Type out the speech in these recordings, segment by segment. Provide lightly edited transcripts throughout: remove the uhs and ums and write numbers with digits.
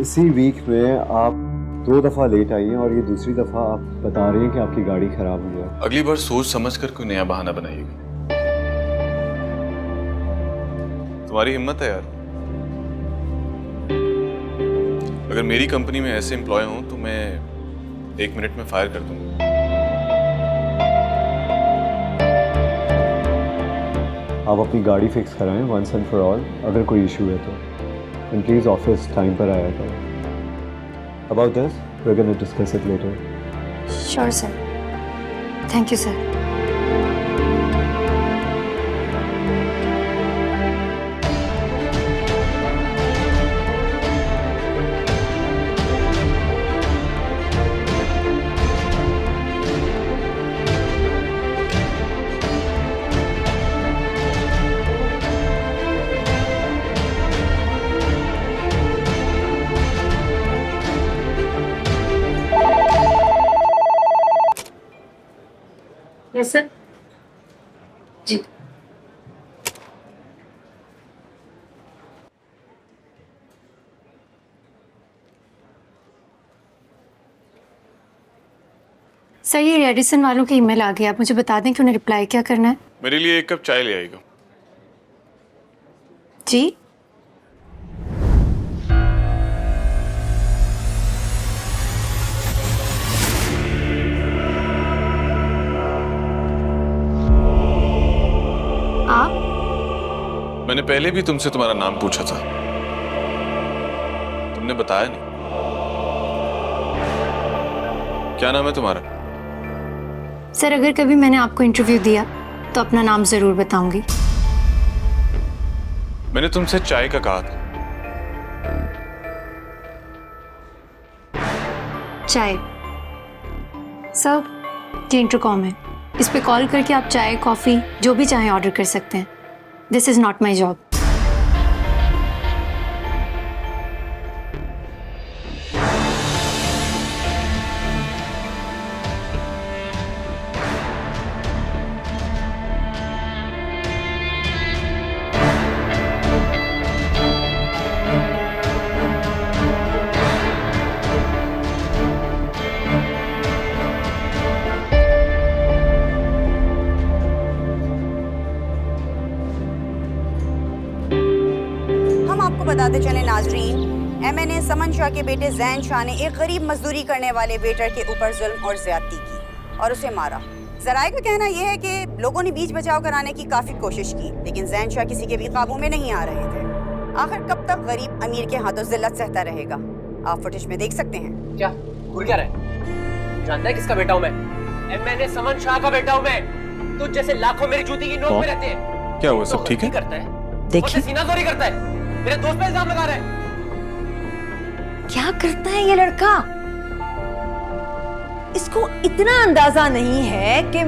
इसी वीक में आप 2 दफ़ा लेट आई हैं और ये दूसरी दफ़ा आप बता रही हैं कि आपकी गाड़ी खराब हुई है। अगली बार सोच समझ कर कोई नया बहाना बनाइएगा। तुम्हारी हिम्मत है यार। अगर मेरी कंपनी में ऐसे एम्प्लॉय हों तो मैं 1 मिनट में फायर कर दूंगा। आप अपनी गाड़ी फिक्स कराएं वंस एंड फॉर ऑल, अगर कोई इशू है तो। एंड प्लीज़ ऑफिस टाइम पर आया करें। About this, we're going to discuss it later. Sure, sir. Thank you, sir. Yes, sir. जी। सर, ये रेडिसन वालों के ईमेल आ गया। आप मुझे बता दें कि उन्हें रिप्लाई क्या करना है। मेरे लिए 1 कप चाय ले आएगा। जी। आप? मैंने पहले भी तुमसे तुम्हारा नाम पूछा था, तुमने बताया नहीं। क्या नाम है तुम्हारा? सर, अगर कभी मैंने आपको इंटरव्यू दिया तो अपना नाम जरूर बताऊंगी। मैंने तुमसे चाय का कहा था। चाय? सर, ये इंटरकॉम है। इस पे कॉल करके आप चाय, कॉफी जो भी चाहें ऑर्डर कर सकते हैं। This is not my job. आपको बताते चले नाजरीन, एमएनए समन शाह के बेटे जैन शाह ने एक गरीब मजदूरी करने वाले वेटर के ऊपर जुल्म और ज्यादती की और उसे मारा। जराए का कहना यह है कि लोगों ने बीच बचाव कराने की काफी कोशिश की, लेकिन जैन शाह किसी के भी काबू में नहीं आ रहे थे। आखिर कब तक गरीब अमीर के हाथों जिल्लत सहता रहेगा? आप फुटेज में देख सकते हैं। क्या भूल क्या रहे? जानता है किसका बेटा हूँ मैं? एमएनए समन शाह का बेटा हूँ मैं। तुझ जैसे लाखों मेरी जूती की नोक में रहते हैं। क्या हुआ, सब ठीक है? करता है, देखिए सीनाजोरी करता है, मेरे दोस्त पे इल्जाम लगा रहा है। क्या करता है ये लड़का? इसको इतना अंदाजा नहीं है कि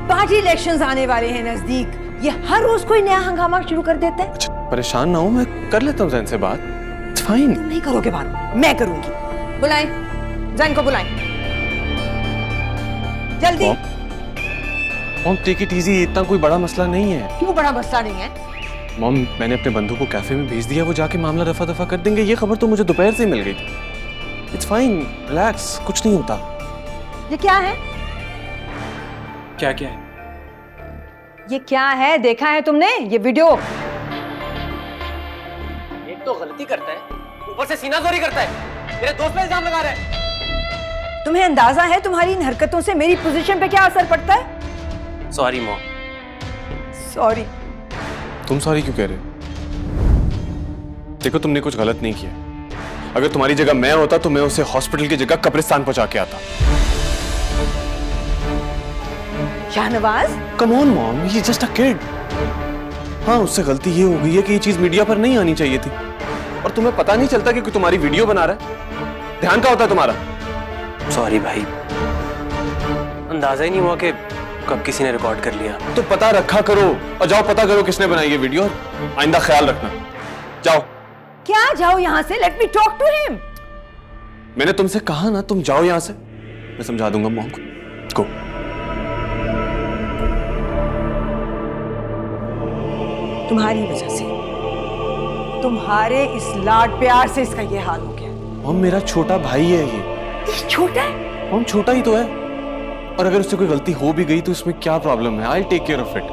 पार्टी इलेक्शंस आने वाले हैं नजदीक। ये हर रोज कोई नया हंगामा शुरू कर देता है। अच्छा, परेशान ना हो, मैं कर लेता हूँ जैन से बात। It's fine. तुम नहीं करोगे बात, मैं करूंगी। बुलाएं, जैन को बुलाएं जल्दी। मॉम, टेक इट इजी, इतना कोई बड़ा मसला नहीं है। क्यों बड़ा मसला नहीं है? मॉम, मैंने अपने बंधु को कैफे में भेज दिया, वो जाके मामला रफा दफा कर देंगे। ये खबर तो मुझे दोपहर से मिल गई थी। इट्स फाइन, रिलैक्स, कुछ नहीं होता। ये क्या है? क्या क्या है? ये क्या है? देखा है तुमने ये वीडियो? एक तो गलती करता है, ऊपर से सीनाजोरी करता है, मेरे दोस्त पे इल्जाम लगा रहा है। तुम्हें अंदाजा है तुम्हारी इन हरकतों से मेरी पोजीशन पे क्या असर पड़ता है? Sorry mom. सॉरी? तुम सॉरी क्यों कह रहे हो? देखो, तुमने कुछ गलत नहीं किया। अगर तुम्हारी जगह मैं होता तो मैं उसे हॉस्पिटल की जगह कब्रिस्तान पहुंचा के आता। Shahnawaz, come on mom, he just a kid. हाँ, उससे गलती ये हो गई है कि ये चीज मीडिया पर नहीं आनी चाहिए थी। और तुम्हें पता नहीं चलता कि कोई तुम्हारी वीडियो बना रहा है? ध्यान का होता है तुम्हारा। सॉरी भाई, अंदाजा ही नहीं हुआ कि कब किसी ने रिकॉर्ड कर लिया। तो पता रखा करो और जाओ पता करो किसने बनाई ये वीडियो। आइंदा ख्याल रखना। जाओ। क्या जाओ यहाँ से? Let me talk to him. मैंने तुमसे कहा ना, तुम जाओ यहाँ से, मैं समझा दूंगा मॉम को। तुम्हारी वजह से, तुम्हारे इस लाड प्यार से इसका ये हाल हो गया। मॉम मेरा छोटा भाई है ये छोटा है? मॉम छोटा ही तो है, और अगर उससे कोई गलती हो भी गई तो इसमें क्या प्रॉब्लम है? I take care of it.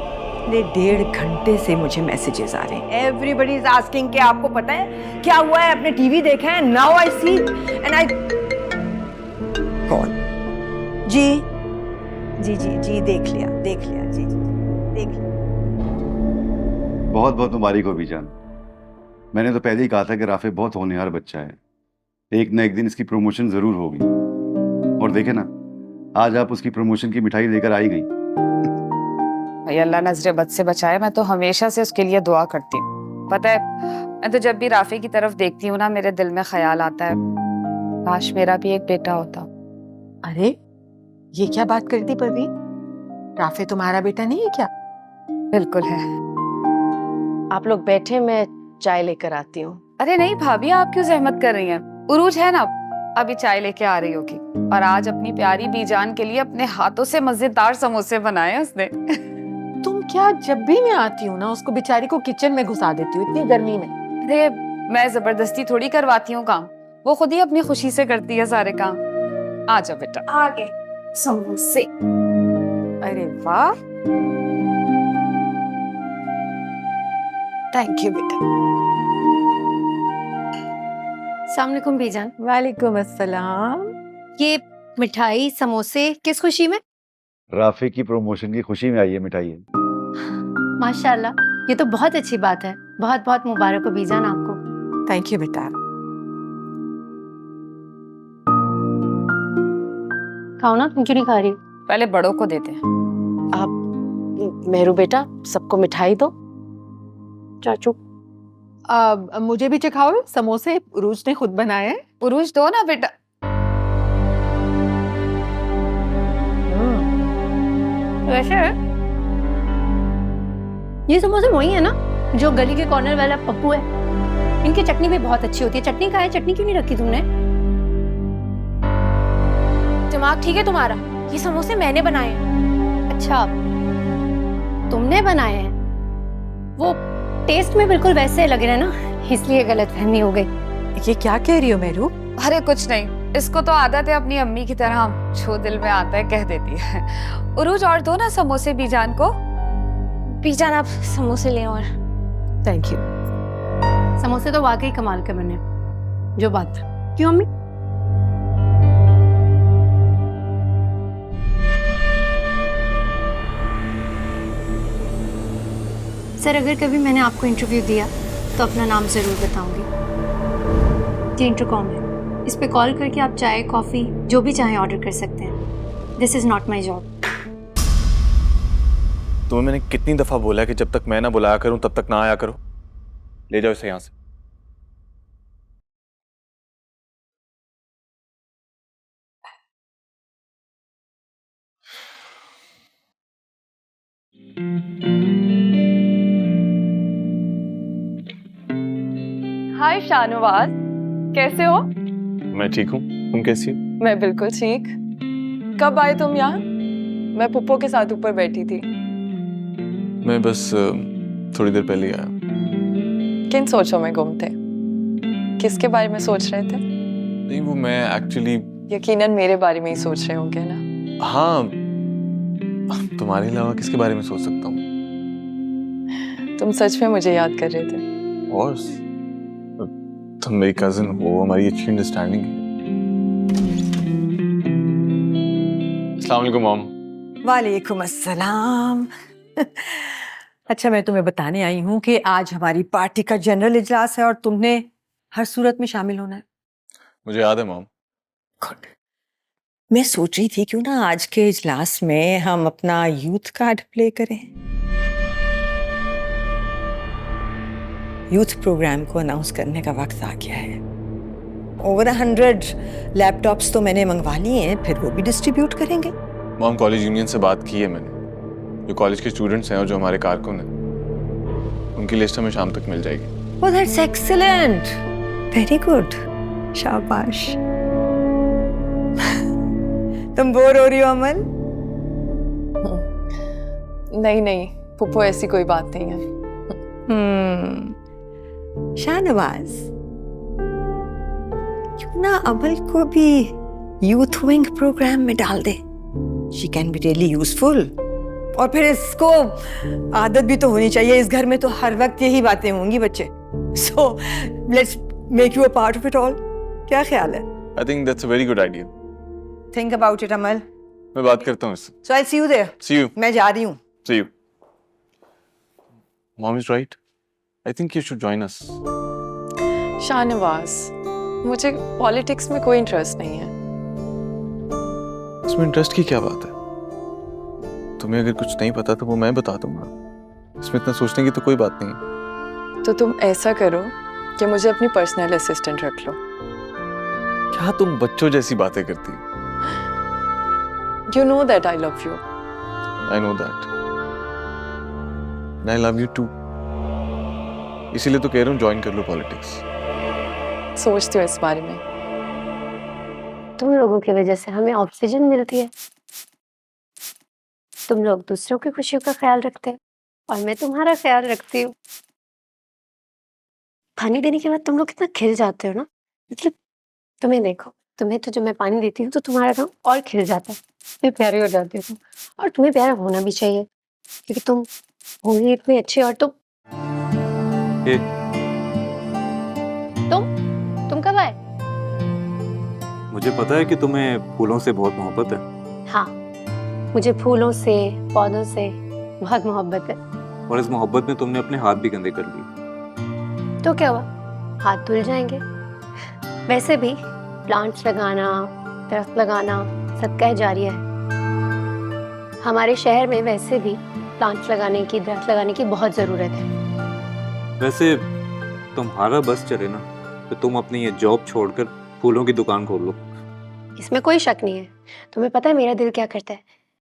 1.5 घंटे से मुझे मैसेजेस आ रहे हैं। एवरीबडी इज आस्किंग कि आपको पता है क्या हुआ है, आपने टीवी देखा है? Now I C and I कौन? जी जी जी जी देख लिया जी जी देख लिया। बहुत बहुत मुबारक हो बीजान। मैंने तो पहले ही कहा था कि राफे बहुत होनहार बच्चा है, एक न एक दिन इसकी प्रमोशन जरूर होगी। और देखे ना, आज आप उसकी प्रमोशन की मिठाई लेकर आई गई। भाई अल्लाह नजरे बद से बचाए। मैं तो हमेशा से उसके लिए दुआ करती हूँ। पता है, मैं तो जब भी राफे की तरफ देखती हूँ ना, मेरे दिल में ख्याल आता है काश मेरा भी एक बेटा होता। अरे ये क्या बात कर दी परवीन? राफे तुम्हारा बेटा नहीं है क्या? बिल्कुल है। आप लोग बैठे, मैं चाय लेकर आती हूँ। अरे नहीं भाभी, आप क्यों जहमत कर रही हैं? उरूज है ना, अभी चाय लेके आ रही होगी। और आज अपनी प्यारी बीजान के लिए अपने हाथों से मजेदार समोसे बनाए उसने। तुम क्या जब भी मैं आती हूँ ना उसको बेचारी को किचन में घुसा देती हूँ इतनी गर्मी में? अरे मैं जबरदस्ती थोड़ी करवाती हूँ काम, वो खुद ही अपनी खुशी से करती है सारे काम। आ जाओ बेटा। आगे समोसे। अरे वाह, थैंक यू बेटा। अस्सलाम वालेकुम बीजान। वालेकुम अस्सलाम। ये मिठाई समोसे किस खुशी में? राफे की प्रमोशन की खुशी में आई है मिठाई है। माशाल्लाह, ये तो बहुत अच्छी बात है। बहुत बहुत मुबारक हो बीजान आपको। थैंक यू बेटा। खाओ ना, तुम क्यों नहीं खा रही? पहले बड़ों को देते हैं। आप मेहरू बेटा सबको मिठाई दो। चाचू मुझे भी चखाओ, समोसे उरूज ने खुद बनाए हैं। उरूज दो ना बेटा। वैसे ये समोसे वही है ना जो गली के कॉर्नर वाला पप्पू है? इनकी चटनी भी बहुत अच्छी होती है। चटनी कहाँ है? चटनी क्यों नहीं रखी तुमने? दिमाग ठीक है तुम्हारा? ये समोसे मैंने बनाए हैं। अच्छा, तुमने बनाए हैं? वो टेस्ट में बिल्कुल वैसे लग रहे हैं ना, इसलिए गलतफहमी हो गई। ये क्या कह रही हो मेहरू? अरे कुछ नहीं, इसको तो आदत है अपनी अम्मी की तरह, जो दिल में आता है कह देती है। उरूज और दो ना समोसे बीजान को। बीजान आप समोसे ले और। Thank you. समोसे तो वाकई कमाल के बने, जो बात। क्यों अम्मी? सर, अगर कभी मैंने आपको इंटरव्यू दिया तो अपना नाम जरूर बताऊंगी। ये इंटरकॉम है, इस पे कॉल करके आप चाय कॉफी जो भी चाहें ऑर्डर कर सकते हैं। This is not my job. तुम्हें मैंने कितनी दफा बोला है कि जब तक मैं ना बुलाया करूं तब तक ना आया करो। ले जाओ इसे यहां से। हाय शाहनवाज, कैसे हो? मैं ठीक हूँ, तुम कैसी हो? मैं बिल्कुल ठीक। कब आए तुम यहाँ? मैं पुप्पो के साथ ऊपर बैठी थी। मैं बस थोड़ी देर पहले ही आया। किन सोचों में गुम थे? किसके बारे में सोच रहे थे? नहीं, वो मैं एक्चुअली यकीनन मेरे बारे में ही सोच रहे होंगे ना। हाँ, तुम्हारे अलावा किसके बारे में सोच सकता हूँ? तुम सच में मुझे याद कर रहे थे? और तुम मेरी कजिन हो, हमारी अच्छी अंडरस्टैंडिंग है। अस्सलाम वालेकुम मॉम। वालेकुम अस्सलाम। अच्छा, मैं तुम्हें बताने आई हूँ कि आज हमारी पार्टी का जनरल इजलास है और तुमने हर सूरत में शामिल होना है। मुझे याद है मॉम। गुड। मैं सोच रही थी क्यों ना आज के इजलास में हम अपना यूथ कार्ड प्ले करें। यूथ प्रोग्राम को अनाउंस करने का वक्त आ गया है। ओवर 100 लैपटॉप्स तो मैंने मंगवा लिए हैं, फिर वो भी डिस्ट्रीब्यूट करेंगे। मॉम, कॉलेज यूनियन से बात की है मैंने। जो कॉलेज के स्टूडेंट्स हैं और जो हमारे कारकुन हैं, उनकी लिस्ट हमें शाम तक मिल जाएगी। ओह, दैट्स एक्सीलेंट, वेरी गुड, शाबाश। तुम बोर हो रही हो अमल? नहीं नहीं पुप्पो, ऐसी कोई बात नहीं है। शाहनवाज, क्यों ना अमल को भी यूथ विंग प्रोग्राम में डाल दे, she can be really useful. और फिर इसको आदत भी तो होनी चाहिए, इस घर में तो हर वक्त यही बातें होंगी बच्चे। So let's make you a part of it all. क्या ख्याल है? I think that's a very good idea. Think about it Amal. मैं बात करता हूँ इससे। So I see you there. See you. मैं जा रही हूँ। See you. Mom is right, I think you should join us. Shahnawaz, मुझे पॉलिटिक्स में कोई इंटरेस्ट नहीं है। इसमें इंटरेस्ट की क्या बात है? तुम्हें अगर कुछ नहीं पता तो वो मैं बता दूंगा, इसमें इतना सोचने की तो कोई बात नहीं। तो तुम ऐसा करो कि मुझे अपनी पर्सनल असिस्टेंट रख लो। क्या तुम बच्चों जैसी बातें करती हो? You know that I love you. I know that. And I love you too. इसीलिए तो कह रहा हूँ ज्वाइन कर लो पॉलिटिक्स। सोचती हो इस बारे में? तुम लोगों की वजह से हमें ऑक्सीजन मिलती है। तुम लोग दूसरों की खुशियों का ख्याल रखते हो और मैं तुम्हारा ख्याल रखती हूँ। पानी देने के बाद तुम लोग कितना खिल जाते हो ना, मतलब तुम्हें देखो, तुम्हें तो जब मैं पानी देती हूँ तो तुम्हारा काम और खिल जाता है, मैं प्यारी हो जाती हूँ। और तुम्हें प्यारा होना भी चाहिए क्योंकि तुम हो ही इतने अच्छे। और तुम कब आए? मुझे पता है कि तुम्हें फूलों से बहुत मोहब्बत है। हाँ, मुझे फूलों से, पौधों से बहुत मोहब्बत है। और इस मोहब्बत में तुमने अपने हाथ भी गंदे कर लिए। तो क्या हुआ, हाथ धुल जाएंगे। वैसे भी प्लांट्स लगाना, दरख्त लगाना सदका जारिया है। हमारे शहर में वैसे भी प्लांट्स लगाने की, दरख्त लगाने की बहुत ज़रूरत है। वैसे तुम्हारा बस चले ना तो तुम अपनी ये जॉब छोड़कर फूलों की दुकान खोल लो। इसमें कोई शक नहीं है। तुम्हें पता है मेरा दिल क्या करता है?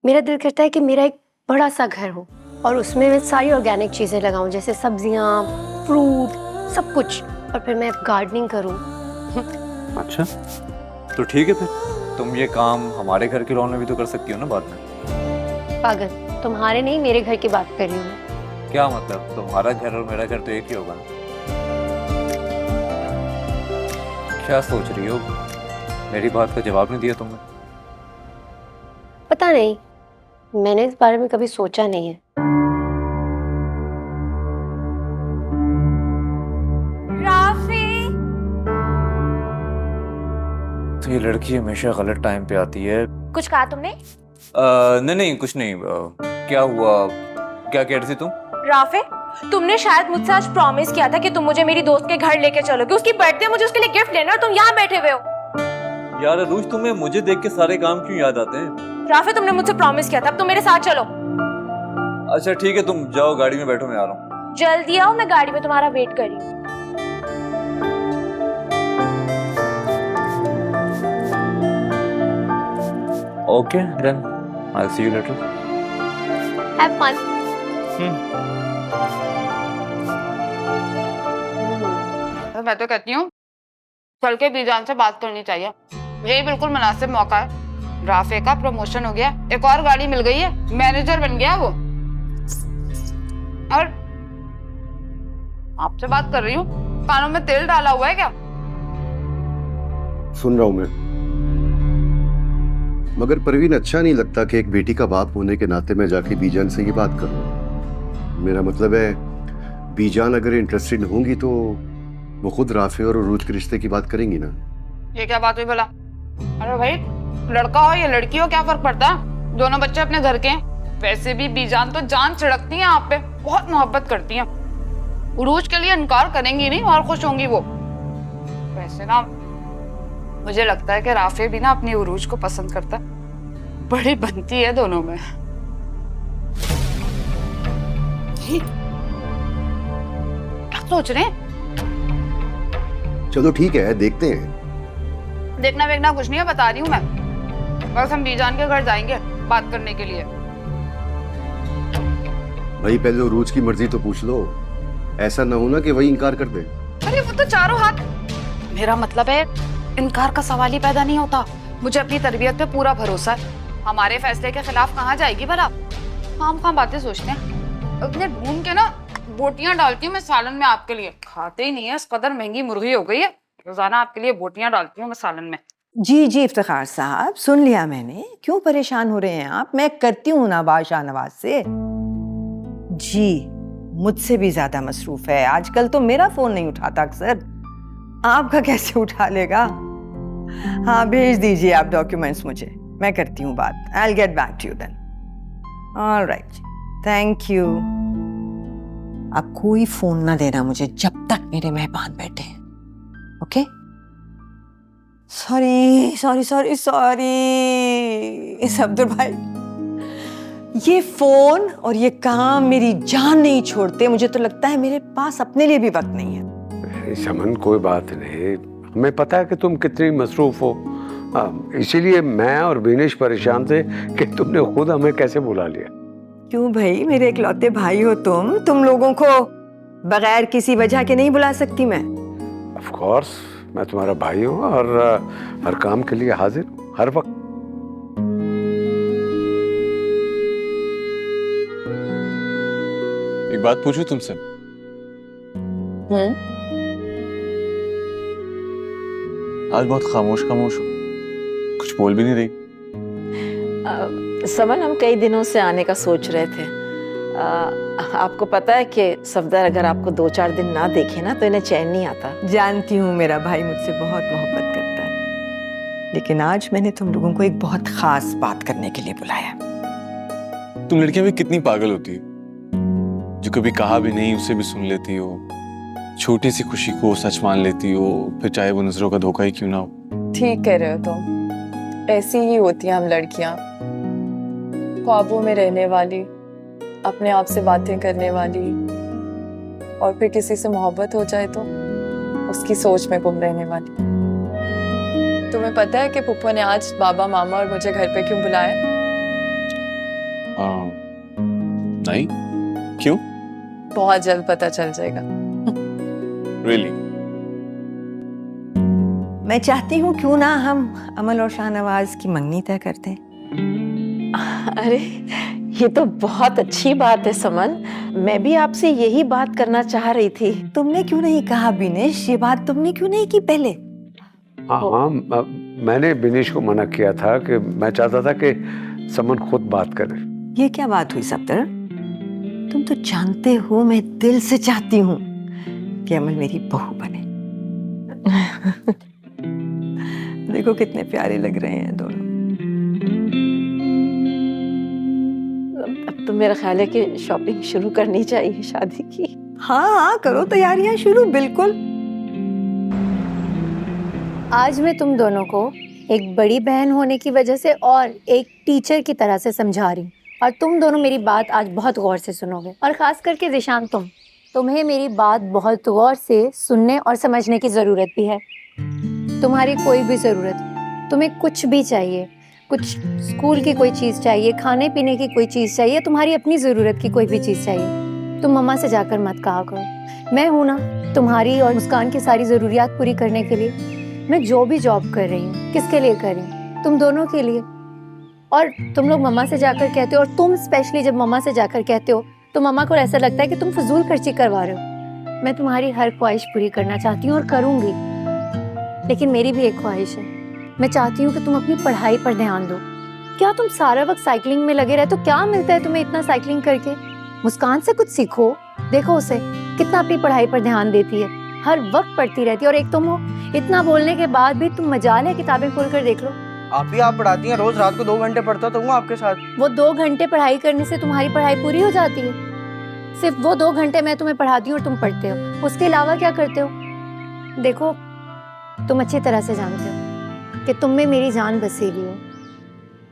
मेरा दिल करता है कि मेरा एक बड़ा सा घर हो और उसमें मैं सारी ऑर्गेनिक चीज़ें लगाऊं, जैसे सब्जियां, फ्रूट, सब कुछ। और फिर मैं गार्डनिंग करूं। अच्छा, तो ठीक है, फिर तुम ये काम हमारे घर के लॉन में भी तो कर सकती हो ना बाद में। पागल, तुम्हारे नहीं मेरे घर की बात कर रही हूँ मैं। क्या मतलब? तुम्हारा घर और मेरा घर तो एक ही होगा ना। क्या सोच रही हो? मेरी बात का जवाब नहीं दिया तुमने। पता नहीं, मैंने इस बारे में कभी सोचा नहीं है। राफी, तो ये लड़की हमेशा गलत टाइम पे आती है। कुछ कहा तुमने? नहीं कुछ नहीं। क्या हुआ? क्या कह रही थी तुम? राफे, तुमने शायद मुझसे आज प्रॉमिस किया था कि तुम मुझे मेरी दोस्त के घर लेके चलोगे। उसकी बर्थडे, मुझे उसके लिए गिफ्ट लेना और तुम यहाँ बैठे हुए हो। यार अरूज, तुम्हें मुझे देख के सारे काम क्यों याद आते हैं? राफे, तुमने मुझसे प्रॉमिस किया था, अब तुम मेरे साथ चलो। अच्छा ठीक है, तुम जाओ, गाड़ी में बैठो, मैं आ रहा हूँ। जल्दी आओ, मैं गाड़ी में तुम्हारा वेट कर रही हूँ। Okay then, I see you later. Have fun. मैं तो कहती हूँ चल के बीजान से बात करनी चाहिए। यही बिल्कुल मुनासिब मौका है। राफे का प्रमोशन हो गया, एक और गाड़ी मिल गई है, मैनेजर बन गया वो। और आपसे बात कर रही हूँ, कानों में तेल डाला हुआ है क्या? सुन रहा हूं मैं, मगर परवीन अच्छा नहीं लगता कि एक बेटी का बाप होने के नाते मैं जाके बीजान से ये बात करूं। मेरा मतलब है, बीजान अगर इंटरेस्टेड होंगी तो वो खुद राफे और अरूज के रिश्ते की बात करेंगी ना। ये क्या बात हुई भला? अरे भाई, लड़का हो या लड़की हो क्या फर्क पड़ता है? दोनों बच्चे अपने घर के हैं। वैसे भी बीजान तो जान छिड़कती है आप पे, बहुत मोहब्बत करती हैं। अरूज के लिए इनकार करेंगी नहीं और खुश होंगी वो। वैसे ना मुझे लगता है कि राफे भी ना अपनी अरूज को पसंद करता है, बड़ी बनती है दोनों में। क्या सोच रहे हैं? चलो ठीक है, देखते हैं। देखना वेखना कुछ नहीं है, बता रही हूँ मैं। बस हम बीजान के घर जाएंगे बात करने के लिए। भाई पहले अरूज की मर्जी तो पूछ लो, ऐसा ना हो ना कि वही इनकार कर दे। अरे वो तो चारों हाथ। मेरा मतलब है इनकार का सवाल ही पैदा नहीं होता। मुझे अपनी तरबियत पे पूरा भरोसा है, हमारे फैसले के खिलाफ कहाँ जाएगी भला? खाम बातें सोचते हैं। अपने ढूंढ के ना बोटियां डालती हूँ मैं सालन में आपके लिए, खाते ही नहीं है। इस कदर महंगी मुर्गी हो गई है, रोजाना आपके लिए बोटियां डालती हूँ मैं सालन में। जी जी इफ्तिखार साहब, सुन लिया मैंने। क्यों परेशान हो रहे हैं आप? मैं करती हूँ ना शाहनवाज से। जी मुझसे भी ज्यादा मसरूफ है आजकल, तो मेरा फोन नहीं उठाता अक्सर, आपका कैसे उठा लेगा? हाँ भेज दीजिए आप डॉक्यूमेंट्स मुझे, मैं करती हूँ बात। I will get back to you then. Alright, thank you. अब कोई फोन ना देना मुझे जब तक मेरे मेहमान बैठे हैं, okay? Sorry sorry sorry sorry Safdar भाई, ये फोन और ये काम मेरी जान नहीं छोड़ते। मुझे तो लगता है मेरे पास अपने लिए भी वक्त नहीं है। समन कोई बात नहीं, हमें पता है कि तुम कितनी मसरूफ हो, इसीलिए मैं और विनेश परेशान थे कि तुमने खुद हमें कैसे बुला लिया। क्यों भाई, मेरे इकलौते भाई हो तुम लोगों को बगैर किसी वजह के नहीं बुला सकती मैं? ऑफ कोर्स, मैं तुम्हारा भाई हूँ और हर काम के लिए हाजिर हूँ हर वक्त। एक बात पूछूं तुमसे? आज बहुत खामोश खामोश हो, कुछ बोल भी नहीं रही। समन, हम कई दिनों से आने का सोच रहे थे। आपको पता है कि सफदर अगर आपको 2-4 दिन ना देखे ना तो इन्हें चैन नहीं आता। जानती हूँ मेरा भाई मुझसे बहुत मोहब्बत करता है, लेकिन आज मैंने तुम लोगों को एक बहुत खास बात करने के लिए बुलाया। तुम लड़कियां भी कितनी पागल होती है, जो कभी कहा भी नहीं उसे भी सुन लेती हो, छोटी सी खुशी को सच मान लेती हो, फिर चाहे वो नजरों का धोखा ही क्यों ना हो। ठीक कह रहे हो तुम, ऐसी ही होती हैं हम लड़कियां, ख्वाबों में रहने वाली, अपने आप से बातें करने वाली, और फिर किसी से मोहब्बत हो जाए तो उसकी सोच में गुम रहने वाली। तुम्हें पता है कि पुप्पो ने आज बाबा, मामा और मुझे घर पे क्यों बुलाया? नहीं, क्यों? बहुत जल्द पता चल जाएगा। Really? मैं चाहती हूँ क्यों ना हम अमल और शाहनवाज की मंगनी तय करते। अरे ये तो बहुत अच्छी बात है समन, मैं भी आपसे यही बात करना चाह रही थी। तुमने क्यों नहीं कहा विनेश? ये बात तुमने क्यों नहीं की पहले? हाँ, मैंने विनेश को मना किया था कि मैं चाहता था कि समन खुद बात करे। ये क्या बात हुई सफदर? तुम तो जानते हो मैं दिल से चाहती हूँ कि अमल मेरी बहू बने। देखो कितने प्यारे लग रहे हैं दोनों। अब तो मेरा ख्याल है कि शॉपिंग शुरू करनी चाहिए शादी की। हाँ करो तैयारियां शुरू, बिल्कुल। आज मैं तुम दोनों को एक बड़ी बहन होने की वजह से और एक टीचर की तरह से समझा रही हूँ, और तुम दोनों मेरी बात आज बहुत गौर से सुनोगे, और ख़ास करके ज़िशान तुम्हें मेरी बात बहुत गौर से सुनने और समझने की ज़रूरत भी है। तुम्हारी कोई भी ज़रूरत, तुम्हें कुछ भी चाहिए, कुछ स्कूल की कोई चीज़ चाहिए, खाने पीने की कोई चीज़ चाहिए, तुम्हारी अपनी ज़रूरत की कोई भी चीज़ चाहिए, तुम मम्मा से जाकर मत कहा करो। मैं हूँ ना तुम्हारी और मुस्कान की सारी ज़रूरियात पूरी करने के लिए। मैं जो भी जॉब कर रही हूँ किसके लिए कर रही हूँ? तुम दोनों के लिए। और तुम लोग मम्मा से जाकर कहते हो, और तुम स्पेशली जब मम्मा से जाकर कहते हो तो मम्मा को ऐसा लगता है कि तुम फजूल खर्ची करवा रहे हो। मैं तुम्हारी हर ख्वाहिश पूरी करना चाहती हूँ और करूँगी, लेकिन मेरी भी एक ख्वाहिश है। मैं चाहती हूँ कि तुम अपनी पढ़ाई पर ध्यान दो। क्या तुम सारा वक्त साइकिलिंग में लगे रहते हो? क्या मिलता है तुम्हें इतना साइकिलिंग करके? मुस्कान से कुछ सीखो, देखो उसे कितना अपनी पढ़ाई पर ध्यान देती है, हर वक्त पढ़ती रहती है, और एक तुम हो, इतना बोलने के बाद भी तुम मजाल है किताबें खोल कर देख लो। आप पढ़ाती हैं, रोज रात को 2 घंटे पढ़ता तो हूँ आपके साथ। वो 2 घंटे पढ़ाई करने से तुम्हारी पढ़ाई पूरी हो जाती है? सिर्फ वो 2 घंटे मैं तुम्हें पढ़ाती हूँ और तुम पढ़ते हो, उसके अलावा क्या करते हो? देखो तुम अच्छी तरह से जानते हो कि तुम में मेरी जान बसी हुई हो,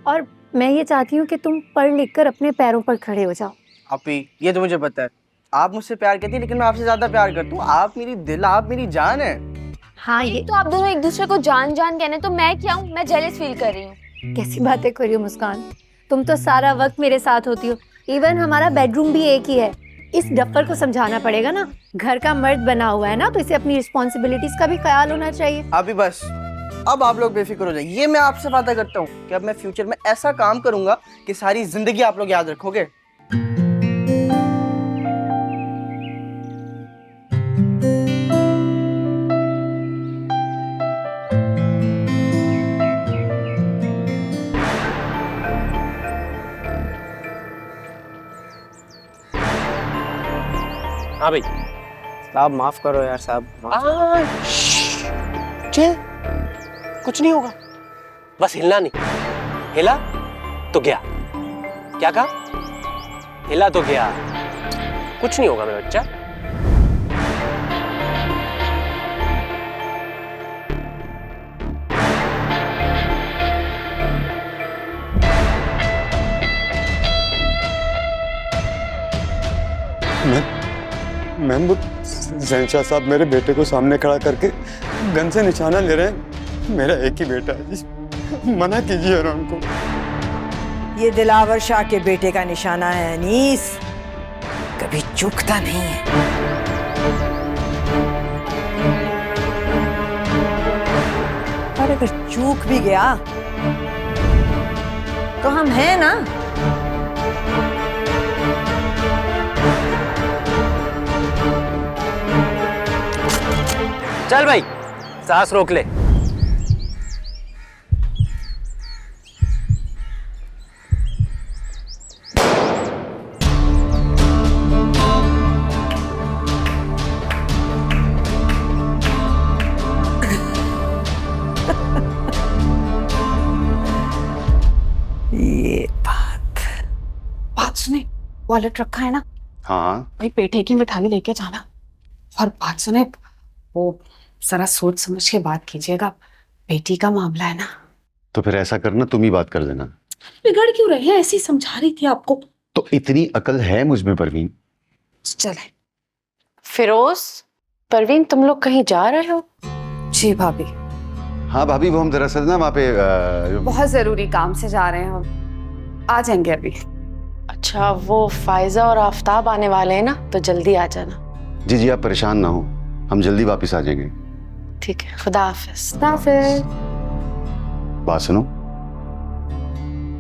और मैं ये चाहती हूँ कि तुम पढ़ लिख कर अपने पैरों पर खड़े हो जाओ। आपी, ये तो मुझे पता है, आप मुझसे प्यार करती हैं, लेकिन मैं आपसे ज्यादा प्यार करता हूँ। आप मेरी दिल, आप मेरी जान है। हाँ, ये तो आप दोनों एक दूसरे को जान जान कहने, तो मैं क्या हूँ? मैं जेलस फील कर रही हूँ। कैसी बातें कर रही हो मुस्कान? तुम तो सारा वक्त मेरे साथ होती हो, इवन हमारा बेडरूम भी एक ही है। इस डफर को समझाना पड़ेगा ना, घर का मर्द बना हुआ है ना, तो इसे अपनी रिस्पॉन्सिबिलिटीज का भी ख्याल होना चाहिए। अभी बस, अब आप लोग बेफिक्र हो जाइए। ये मैं आपसे वादा करता हूँ कि अब मैं फ्यूचर में ऐसा काम करूंगा कि सारी जिंदगी आप लोग याद रखोगे। हाँ भाई। साहब माफ करो यार साहब। चल, कुछ नहीं होगा, बस हिलना नहीं। हिला तो गया। क्या कहा? हिला तो गया। कुछ नहीं होगा मेरा बच्चा। मैम वो ज़ैन साहब मेरे बेटे को सामने खड़ा करके गन से निशाना ले रहे हैं। मेरा एक ही बेटा है जी, मना कीजिए और उनको। ये दिलावर शाह के बेटे का निशाना है अनीस, कभी चूकता नहीं है। और अगर चूक भी गया तो हम हैं ना। चल भाई, सांस रोक ले। ये बात सुने, वॉलेट रखा है ना? हाँ भाई पेठे की मिठाई लेके जाना। और बात सुने, वो जरा सोच समझ के बात कीजिएगा, बेटी का मामला है ना। तो फिर ऐसा करना, तुम ही बात कर देना। बिगड़ क्यों रहे हैं? ऐसी समझा रही थी आपको। तो इतनी अकल है मुझ में परवीन। चले। फिरोज, परवीन तुम लोग कहीं जा रहे हो? जी भाभी। हाँ भाभी, वो हम दरअसल ना वहाँ पे बहुत जरूरी काम से जा रहे हैं हम, आ जाएंगे अभी। अच्छा, वो फायजा और आफ्ताब आने वाले हैं ना, तो जल्दी आ जाना। जी जी, आप परेशान ना हो, हम जल्दी वापस आ जाएंगे। ठीक है, खुदा हाफिज। खुदा हाफिज। बात सुनो,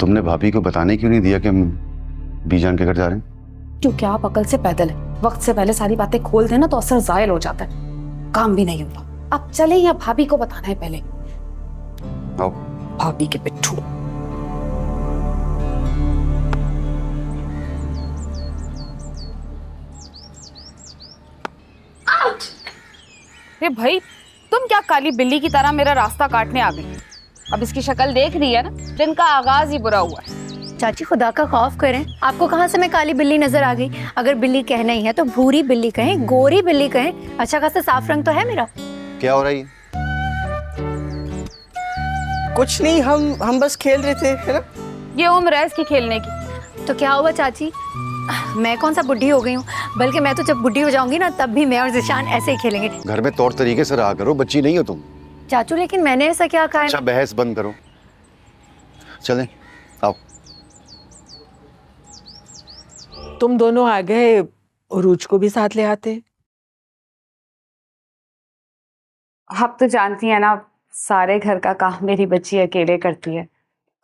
तुमने भाभी को बताने क्यों नहीं दिया कि हम बीजान के घर जा रहे हैं? क्योंकि आप अकल से पैदल है, वक्त से पहले सारी बातें खोल देना तो असर जायल हो जाता है, काम भी नहीं होता। अब चले या भाभी को बताना है पहले? आओ। भाभी के पिट्ठू। अरे भाई, तुम क्या काली बिल्ली की तरह मेरा रास्ता काटने आ गई? अब इसकी शक्ल देख रही है ना, दिन का आगाज ही बुरा हुआ है। चाची खुदा का खौफ करें, आपको कहाँ से मैं काली बिल्ली नजर आ गई? अगर बिल्ली कहना ही है तो भूरी बिल्ली कहें, गोरी बिल्ली कहें, अच्छा खासा साफ रंग तो है मेरा। क्या हो रहा है? कुछ नहीं, हम बस खेल रहे थे, है ना? ये उम्र है इसकी खेलने की। तो क्या हुआ चाची, मैं कौन सा बुढ़ी हो गई हूँ? बल्कि मैं तो जब बुढ़ी हो जाऊंगी ना, तब भी मैं और ज़िशान ऐसे ही खेलेंगे। घर में तौर तरीके से रहा करो, बच्ची नहीं हो तुम। चाचू लेकिन मैंने ऐसा क्या कहा? अच्छा बहस बंद करो, चलें, आओ। तुम दोनों आ गए, उरूज को भी साथ ले आते। आप तो जानती हैं ना, सारे घर का काम मेरी बच्ची अकेले करती है।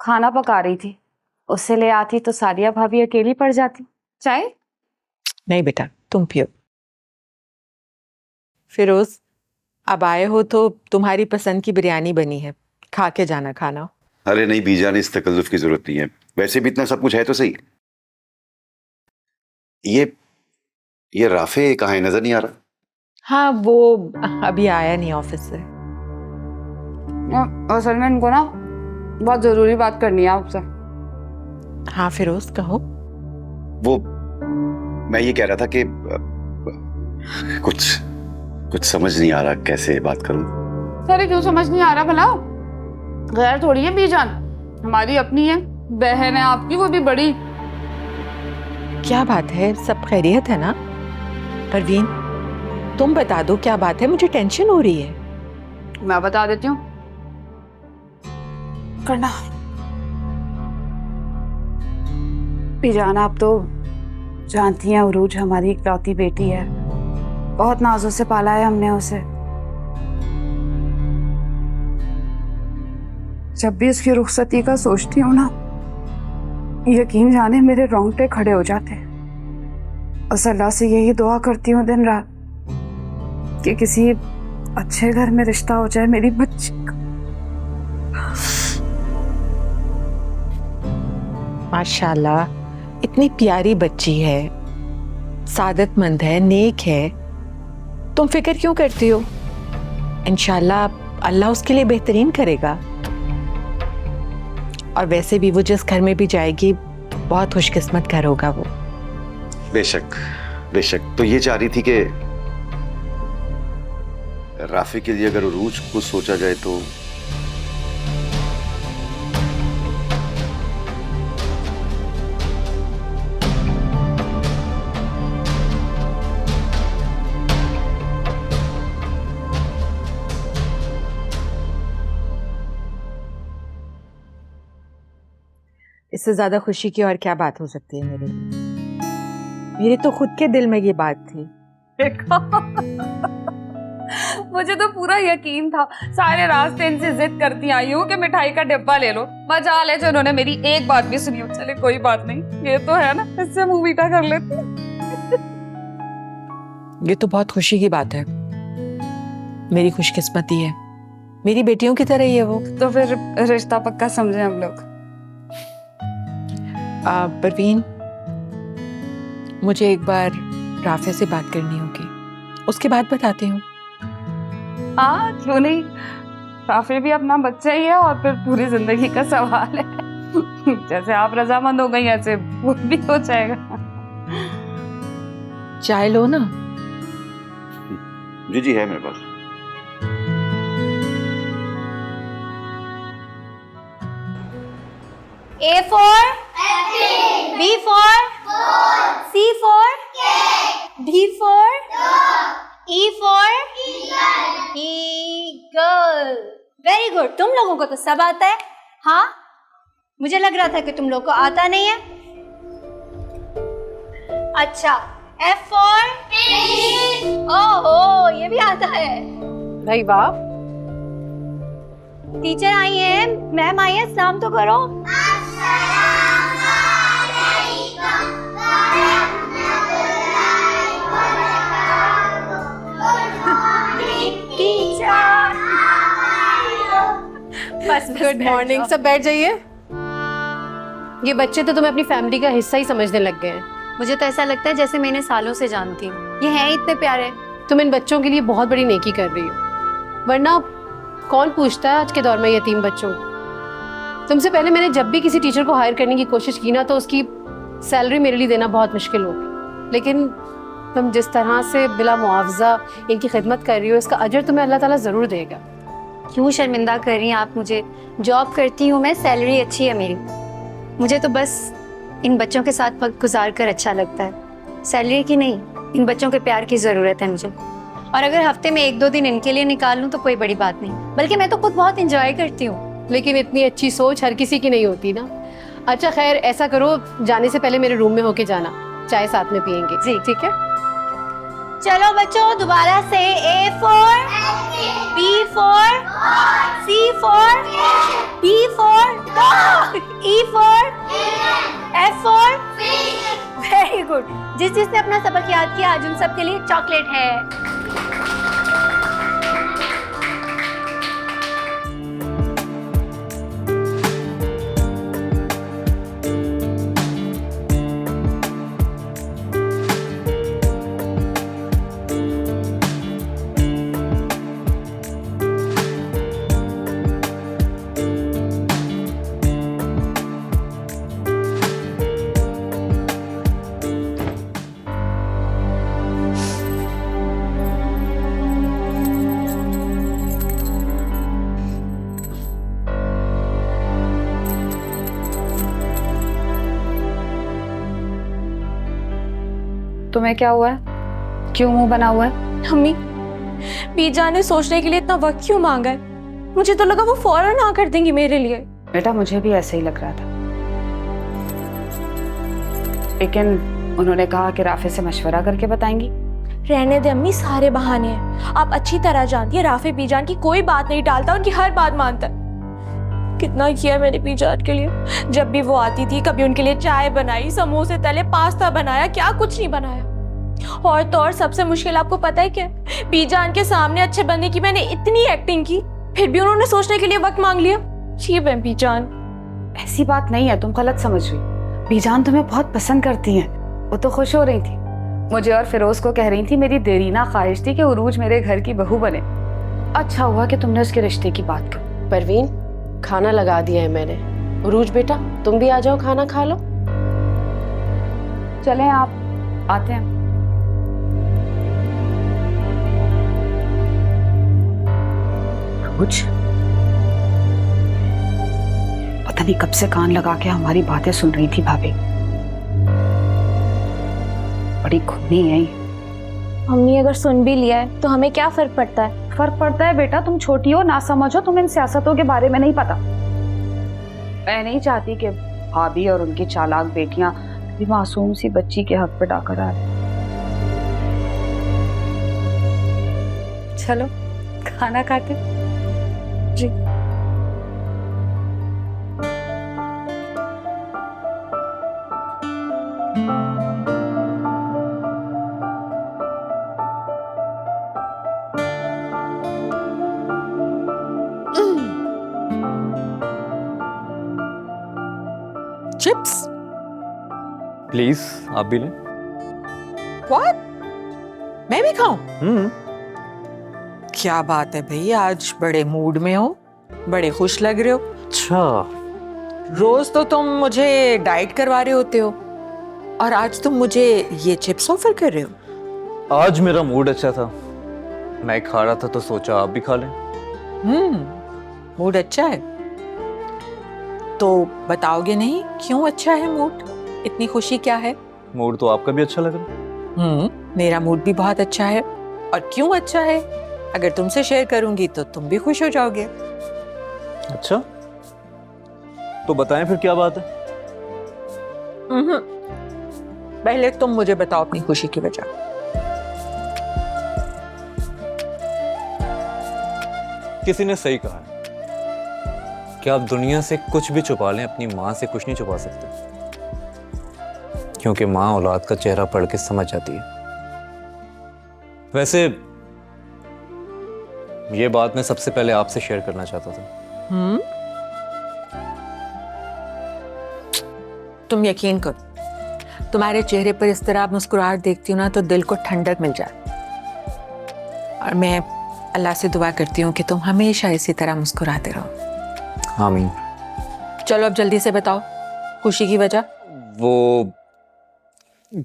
खाना पका रही थी, उससे ले आती तो सादिया भाभी अकेली पड़ जाती। चाय? नहीं बेटा, तुम पियो। फिरोज, अब आए हो तो तुम्हारी पसंद की बिरयानी बनी है, खा के जाना खाना। अरे नहीं बीजान, इस तकल्लुफ की जरूरत नहीं है, वैसे भी इतना सब कुछ है तो सही। ये राफे कहाँ है, नजर नहीं आ रहा? हाँ, वो अभी आया नहीं ऑफिस से। असल में इनको ना बहुत जरूरी बात करनी है आपसे। हाँ फिरोज, कहो। वो मैं ये कह रहा था कि कुछ समझ नहीं आ रहा, कैसे बात करूं। अरे क्यों समझ नहीं आ रहा भला? गैर थोड़ी है बीजान, हमारी अपनी है, बहन है आपकी, वो भी बड़ी। क्या बात है, सब खैरियत है ना? परवीन, तुम बता दो क्या बात है, मुझे टेंशन हो रही है। मैं बता देती हूँ, करना। बीजान, आप तो जानती हैं उरूज हमारी इकलौती बेटी है, बहुत नाजों से पाला है हमने उसे। जब भी उसकी रुखसती का सोचती हूँ ना, यकीन जाने मेरे रोंगटे खड़े हो जाते हैं। बस अल्लाह से यही दुआ करती हूँ दिन रात कि किसी अच्छे घर में रिश्ता हो जाए मेरी बच्ची का। माशाल्लाह, इतनी प्यारी बच्ची है, सादतमंद है, नेक है, तुम फिक्र क्यों करती हो? इंशाल्लाह अल्लाह उसके लिए बेहतरीन करेगा। और वैसे भी वो जिस घर में भी जाएगी बहुत खुशकिस्मत घर होगा वो। बेशक बेशक। तो ये चाह रही थी कि राफी के लिए अगर उरूज को सोचा जाए तो इससे ज्यादा खुशी की और क्या बात हो सकती है मेरे लिए? मेरे तो खुद के दिल में ये बात थी। मुझे तो पूरा यकीन था, सारे रास्ते इनसे जिद करती आई हूँ कि मिठाई का डिब्बा ले लो। मजा ले जो उन्होंने मेरी एक बात भी सुनी हो। चले कोई बात नहीं, ये तो है ना, इससे मुंह मीठा कर लेते हैं। ये तो बहुत खुशी की बात है, मेरी खुशकिस्मती है, मेरी बेटियों की तरह ही है वो। तो फिर रिश्ता पक्का समझे हम लोग। परवीन, मुझे एक बार राफे से बात करनी होगी, उसके बाद बताती हूँ। हाँ क्यों नहीं, राफे भी अपना बच्चा ही है और फिर पूरी जिंदगी का सवाल है। जैसे आप रजामंद हो गई ऐसे वो भी हो जाएगा। चाय लो ना। जी है मेरे पास। A for apple, B for ball, C for cat, D for dog, E for eagle. Very good. तुम लोगों को तो सब आता है। हाँ, मुझे लग रहा था कि तुम लोगों को आता नहीं है। अच्छा, F for fish. ओहो, ये भी आता है। भाई वाह। टीचर आई है, मैम आई है, सलाम तो करो। बस गुड मॉर्निंग, सब बैठ जाइए। ये बच्चे तो तुम्हें अपनी फैमिली का हिस्सा ही समझने लग गए हैं। मुझे तो ऐसा लगता है जैसे मैं इन्हें सालों से जानती हूँ। ये हैं इतने प्यारे। तुम इन बच्चों के लिए बहुत बड़ी नेकी कर रही हो, वरना कौन पूछता है आज के दौर में यतीम बच्चों। तुमसे पहले मैंने जब भी किसी टीचर को हायर करने की कोशिश की ना, तो उसकी सैलरी मेरे लिए देना बहुत मुश्किल होगी। लेकिन तुम जिस तरह से बिला मुआवजा इनकी खिदमत कर रही हो, इसका अजर तुम्हें अल्लाह ताला ज़रूर देगा। क्यों शर्मिंदा कर रही हैं आप मुझे? जॉब करती हूँ मैं, सैलरी अच्छी है मेरी। मुझे तो बस इन बच्चों के साथ वक्त गुजार कर अच्छा लगता है, सैलरी की नहीं। इन बच्चों के प्यार की ज़रूरत है मुझे, और अगर हफ्ते में 1-2 दिन इनके लिए निकाल लूँ तो कोई बड़ी बात नहीं, बल्कि मैं तो खुद बहुत इंजॉय करती हूँ। लेकिन इतनी अच्छी सोच हर किसी की नहीं होती ना। अच्छा खैर, ऐसा करो, जाने से पहले मेरे रूम में होके जाना, चाय साथ में पियेंगे। जी ठीक है। चलो बच्चों, दोबारा से A for B for C for D for dog, E for F for very good. जिसने अपना सबक याद किया, आज उन सबके लिए चॉकलेट है। तुम्हें क्या हुआ है? क्यों मुंह बना हुआ है? अम्मी, बीजा ने सोचने के लिए इतना वक्त क्यों मांगा है? मुझे तो लगा वो फौरन ना कर देंगी मेरे लिए। बेटा मुझे भी ऐसे ही लग रहा था, लेकिन उन्होंने कहा कि राफे से मशवरा करके बताएंगी। रहने दे अम्मी, सारे बहाने हैं। आप अच्छी तरह जानती है राफे बीजान की कोई बात नहीं टालता, उनकी हर बात मानता है। कितना किया मैंने बीजान के लिए। जब भी वो आती थी, कभी उनके लिए चाय बनाई, समोसे तले, पास्ता बनाया, क्या कुछ नहीं बनाया। और तो और सबसे मुश्किल आपको पता है क्या? बीजान के सामने अच्छे बनने की मैंने इतनी एक्टिंग की, फिर भी उन्होंने सोचने के लिए वक्त मांग लिया। जी मैं बीजान, ऐसी बात नहीं है, तुम गलत समझ रही। बीजान तुम्हें बहुत पसंद करती हैं, वो तो खुश हो रही थी। मुझे और फिरोज को कह रही थी मेरी देरीना ख्वाहिश थी कि उरूज मेरे घर की बहू बने। अच्छा हुआ कि तुमने उसके रिश्ते की बात की। परवीन, खाना लगा दिया है मैंने। उरूज बेटा, तुम भी आ जाओ, खाना खा लो। चलें, आप आते हैं। कुछ पता नहीं कब से कान लगा के हमारी बातें सुन रही थी भाभी। बड़ी खूनी है। मम्मी अगर सुन भी लिया है तो हमें क्या फर्क पड़ता है? फर्क पड़ता है बेटा, तुम छोटी हो, ना समझो, तुम इन सियासतों के बारे में नहीं पता। मैं नहीं चाहती कि भाभी और उनकी चालाक बेटियां भी मासूम सी बच्ची के हक पे डाका डालें। चलो खाना खाते जी। चिप्स प्लीज, आप भी लें। व्हाट? मैं भी खाऊं? क्या बात है भाई, आज बड़े मूड में हो, बड़े खुश लग रहे हो। अच्छा, रोज तो तुम मुझे डाइट करवा रहे होते हो और आज तुम मुझे ये चिप्स ऑफर कर रहे हो। आज मेरा मूड अच्छा था, मैं खा रहा था तो सोचा आप भी खा लें। मूड अच्छा है तो बताओगे नहीं क्यों अच्छा है मूड? इतनी खुशी क्या है? मूड तो आपका भी अच्छा लग रहा है। मेरा मूड भी बहुत अच्छा है। और क्यों अच्छा है? अगर तुमसे शेयर करूंगी तो तुम भी खुश हो जाओगे। अच्छा, तो बताएं फिर क्या बात है? पहले तुम मुझे बताओ अपनी खुशी की वजह। किसी ने सही कहा है कि आप दुनिया से कुछ भी छुपा लें, अपनी माँ से कुछ नहीं छुपा सकते, क्योंकि माँ औलाद का चेहरा पढ़ के समझ जाती है। वैसे ये बात मैं सबसे पहले आपसे शेयर करना चाहता था। तुम यकीन करो, तुम्हारे चेहरे पर इस तरह मुस्कुराहट देखती हूँ ना तो दिल को ठंडक मिल जाती। और मैं अल्लाह से दुआ करती हूँ कि तुम हमेशा इसी तरह मुस्कुराते रहो। आमीन। चलो अब जल्दी से बताओ खुशी की वजह। वो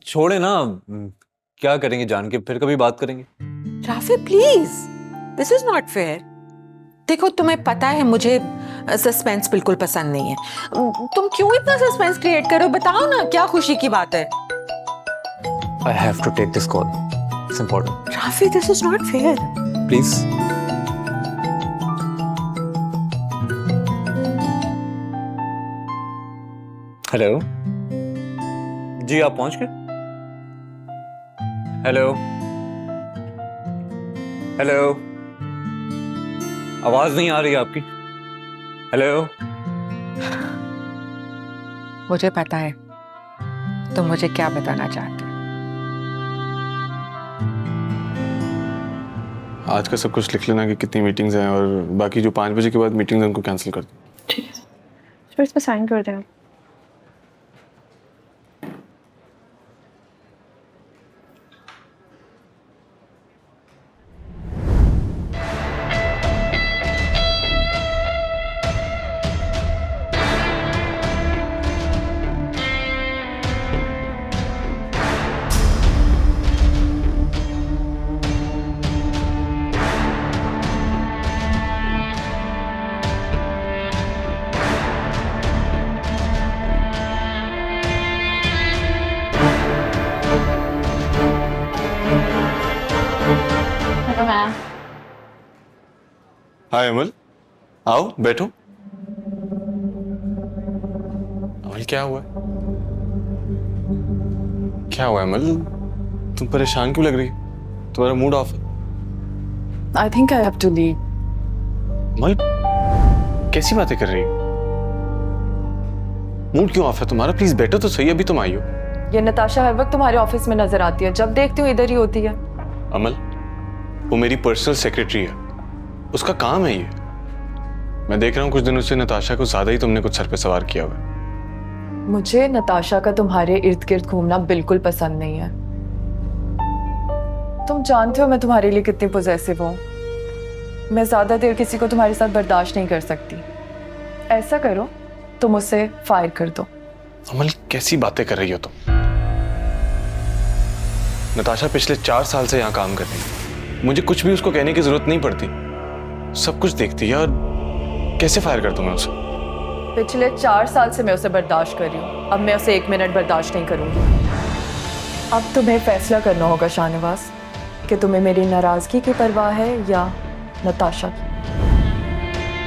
छोड़े ना, क्या करेंगे जान के, फिर कभी बात करेंगे। Rafi please, this is not fair. देखो तुम्हें पता है मुझे सस्पेंस बिल्कुल पसंद नहीं है। तुम क्यों इतना सस्पेंस क्रिएट करो? बताओ ना क्या खुशी की बात है। I have to take this call. It's important. Rafi, this is not fair. Please. Hello जी, आप पहुंच गए? हेलो हेलो, आवाज नहीं आ रही आपकी। हेलो। मुझे पता है तुम मुझे क्या बताना चाहते हो। आज का सब कुछ लिख लेना कि कितनी मीटिंग्स हैं, और बाकी जो 5 बजे के बाद मीटिंग्स हैं उनको कैंसिल कर दो। ठीक है, फिर इस पर साइन कर देना। हाय अमल, आओ बैठो। अमल क्या हुआ? क्या हुआ अमल? तुम परेशान क्यों लग रही? तुम्हारा मूड ऑफ है। I think I have to leave. अमल कैसी बातें कर रही हो? मूड क्यों ऑफ है तुम्हारा? प्लीज बैठो तो सही, अभी तुम आई हो। ये नताशा हर वक्त तुम्हारे ऑफिस में नजर आती है, जब देखती हूँ इधर ही होती है। अमल वो मेरी पर्सनल सेक्रेटरी है, उसका काम है ये। मैं देख रहा हूँ कुछ दिनों से नताशा को ज्यादा ही तुमने कुछ सर पे सवार किया हुआ है। मुझे नताशा का तुम्हारे इर्द गिर्द घूमना बिल्कुल पसंद नहीं है। तुम जानते हो मैं तुम्हारे लिए कितनी पॉजेसिव हूँ। मैं ज़्यादा देर किसी को तुम्हारे साथ बर्दाश्त नहीं कर सकती। ऐसा करो, तुम उसे फायर कर दो। अमल, कैसी बातें कर रही हो तुम? नताशा पिछले 4 साल से यहाँ काम कर रही है। मुझे कुछ भी उसको कहने की जरूरत नहीं पड़ती, सब कुछ देखती है। और कैसे फायर कर दूं मैं उसे? पिछले 4 साल से मैं उसे बर्दाश्त कर रही हूँ, अब मैं उसे 1 मिनट बर्दाश्त नहीं करूँगी। अब तुम्हें फैसला करना होगा शाहनवाज कि तुम्हें मेरी नाराज़गी की परवाह है या नताशा की।